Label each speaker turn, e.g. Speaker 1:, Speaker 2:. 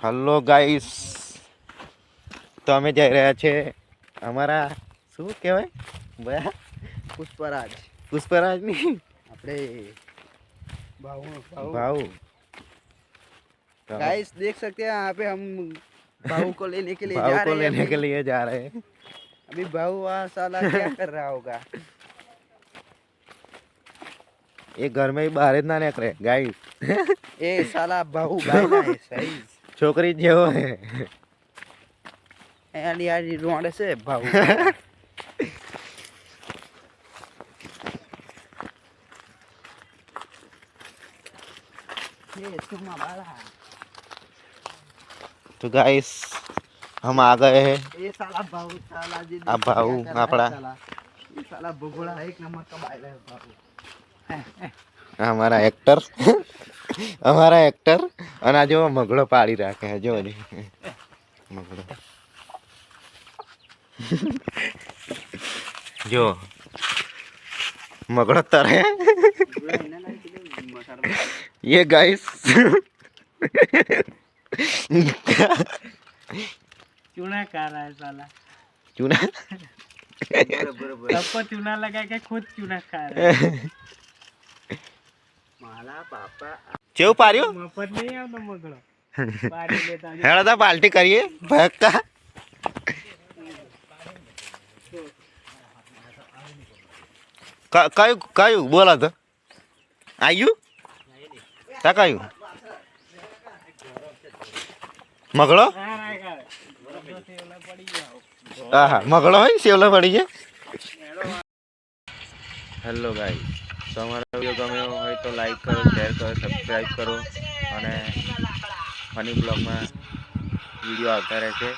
Speaker 1: Hello guys, તો અમે જઈ રહ્યા છે અમારા શું કહેવાય ભયા પુષ્પરાજ ની
Speaker 2: આપણે
Speaker 1: भाऊ
Speaker 2: गाइस देख सकते हैं यहाँ पे हम भाऊ को लेने के लिए
Speaker 1: भाऊ
Speaker 2: जा
Speaker 1: को
Speaker 2: रहे हैं।
Speaker 1: लेने के लिए जा रहे हैं।
Speaker 2: अभी भाऊ वहाँ साला क्या कर रहा होगा।
Speaker 1: ये घर में ही बाहर જ ના નીકળે गाइस।
Speaker 2: ए साला भाऊ गायला है सही
Speaker 1: छोकरी જેવો है
Speaker 2: यानी यार रोंडे से भाऊ ये सुमा वाला
Speaker 1: तो गाइस हम आ गए हैं।
Speaker 2: ये साला भाऊ साला जी
Speaker 1: अब भाऊ આપડા
Speaker 2: ये साला बुगड़ा एक नंबर का बाइला है भाऊ
Speaker 1: हमारा एक्टर हमारा एक्टर અને આ જો મગડો પાડી રાખે છે જો મગડો જો મગડો તરે ये गाइस
Speaker 2: चूना खा रहा है साला
Speaker 1: चूना
Speaker 2: सबको चूना लगा के खुद चूना खा रहा है माला पापा
Speaker 1: કેવું પાર્યો
Speaker 2: મફત નહીં આવતો મગડો પાડી લેતા
Speaker 1: હેડો તો પાર્ટી કરીએ ભક્કા કયું કયું બોલો તો આવ્યું તા કયું મગડો હા હા મગડો હોય સેવલો પડી જાય હેલો ગાઈસ, તો અમારો વિડીયો ગમ્યો હોય તો લાઈક કરો, શેર કરો, સબસ્ક્રાઈબ કરો અને ફની બ્લોગમાં વિડીયો આવતા રહેશે।